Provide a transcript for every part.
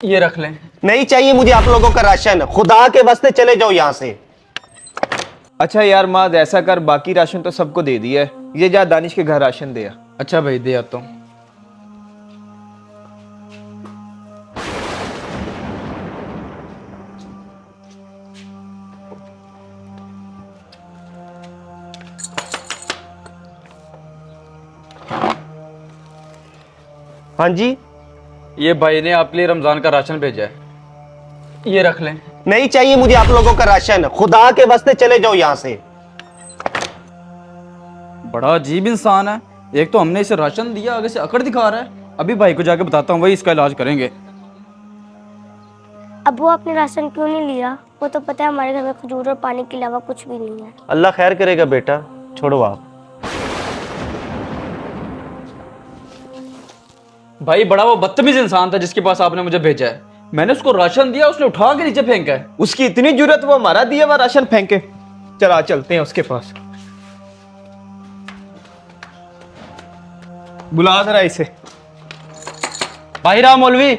ये रख लें। नहीं चाहिए मुझे आप लोगों का राशन, खुदा के वास्ते चले जाओ यहाँ से। अच्छा यार माद, ऐसा कर, बाकी राशन तो सबको दे दिया है, ये जा दानिश के घर राशन दे आ। अच्छा भाई, दे आता हूँ। हाँ जी। ये भाई ने आपके लिए रमजान का राशन भेजा है, ये रख लें। नहीं चाहिए मुझे आप लोगों का राशन, खुदा के वास्ते चले जाओ यहाँ से। बड़ा अजीब इंसान है, एक तो हमने इसे राशन दिया, आगे से अकड़ दिखा रहा है। अभी भाई को जाके बताता हूँ, वही इसका इलाज करेंगे। अब वो आपने राशन क्यों नहीं लिया? वो तो पता है हमारे घर में खजूर और पानी के अलावा कुछ भी नहीं है। अल्लाह खैर करेगा बेटा, छोड़ो आप। भाई बड़ा वो बदतमीज इंसान था जिसके पास आपने मुझे भेजा है। मैंने उसको राशन दिया, उसने उठा के नीचे फेंका है। उसकी इतनी जरूरत, वो हमारा दिया हुआ राशन फेंके। चला चलते हैं उसके पास, बुला जरा इसे। भाई राम मौलवी,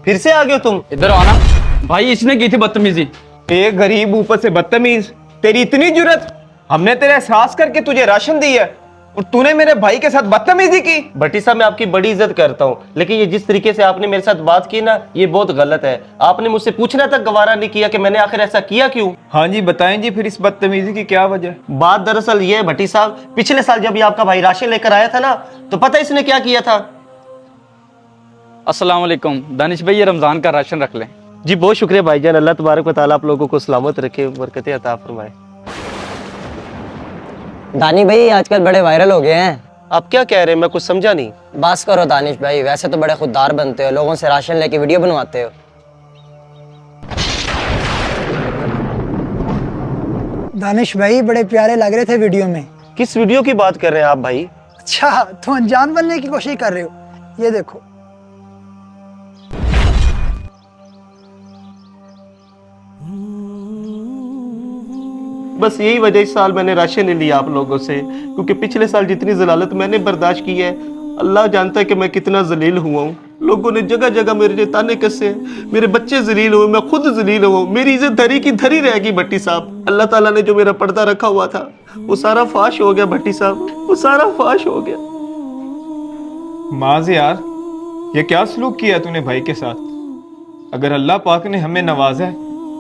फिर से आ गए हो तुम? इधर आना। भाई इसने की थी बदतमीजी। एक गरीब ऊपर से बदतमीज, तेरी इतनी जरूरत, हमने तेरा एहसास करके तुझे राशन दिया और तूने मेरे भाई के साथ बदतमीजी की। भट्टी साहब मैं आपकी बड़ी इज्जत करता हूँ, लेकिन ये जिस तरीके से आपने मेरे साथ बात की ना, ये बहुत गलत है। आपने मुझसे पूछना तक गवारा नहीं किया कि मैंने आखिर ऐसा किया क्यों। हाँ जी बताएं जी, फिर इस बदतमीजी की क्या वजह? बात दरअसल ये है भट्टी साहब, पिछले साल जब ये आपका भाई राशन लेकर आया था ना, तो पता है इसने क्या किया था? अस्सलाम वालेकुम दानिश भाई, ये रमजान का राशन रख लें। जी बहुत शुक्रिया भाईजान, अल्लाह तबारक व तआला आप लोगों को सलामत रखे, बरकतें अता फरमाए। दानी भाई आजकल बड़े वायरल हो गए हैं। आप क्या कह रहे हैं, मैं कुछ समझा नहीं। बस करो दानिश भाई, वैसे तो बड़े खुददार बनते हो, लोगों से राशन लेके वीडियो बनवाते हो। दानिश भाई बड़े प्यारे लग रहे थे वीडियो में। किस वीडियो की बात कर रहे हैं आप भाई? अच्छा, तुम अनजान बनने की कोशिश कर रहे हो? ये देखो। बस यही वजह इस साल मैंने राशन नहीं लिया आप लोगों से, क्योंकि पिछले साल जितनी जलालत मैंने बर्दाश्त की है, अल्लाह जानता है कि मैं कितना जलील हुआ हूँ। लोगों ने जगह जगह मेरे लिए ताने कसे, मेरे बच्चे जलील हुए, मैं खुद जलील हुआ, मेरी इज्जत धरी की धरी रहेगी भट्टी साहब। अल्लाह ताला ने जो मेरा पर्दा रखा हुआ था वो सारा फाश हो गया भट्टी साहब, वो सारा फाश हो गया। माज यार, ये क्या सलूक किया तूने भाई के साथ? अगर अल्लाह पाक ने हमें नवाजा है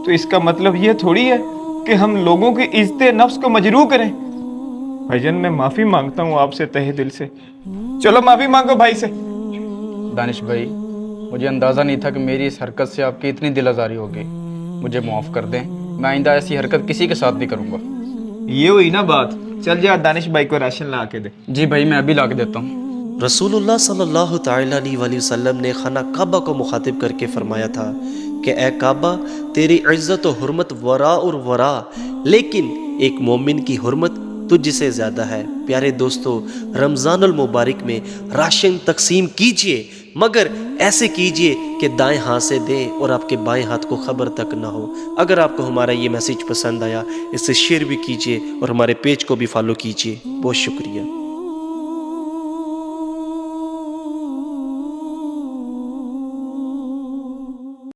तो इसका मतलब ये थोड़ी है कि हम लोगों की इज्जत नफ्स को मजरू करें। भाईजान मैं माफी मांगता हूँ आपसे तहे दिल से, चलो माफी मांगो भाई से। दानिश भाई, मुझे अंदाज़ा नहीं था कि मेरी इस हरकत से आपकी इतनी दिल आज़ारी होगी। मुझे माफ़ कर दें, मैं आइंदा ऐसी हरकत किसी के साथ नहीं करूँगा। ये हुई ना बात, चल जा दानिश भाई को राशन ला के दे। जी भाई, मैं अभी ला के देता हूँ। रसूलुल्लाह सल्लल्लाहु तआला अलैहि वसल्लम ने खाना काबा को मुखातिब करके फरमाया था कि ए काबा, तेरी इज्जत और हुर्मत वरा और वरा, लेकिन एक मोमिन की हुर्मत तुझसे ज़्यादा है। प्यारे दोस्तों, रमज़ानुल मुबारक में राशन तकसीम कीजिए, मगर ऐसे कीजिए कि दाएं हाथ से दें और आपके बाएं हाथ को खबर तक ना हो। अगर आपको हमारा ये मैसेज पसंद आया, इसे शेयर भी कीजिए और हमारे पेज को भी फॉलो कीजिए। बहुत शुक्रिया।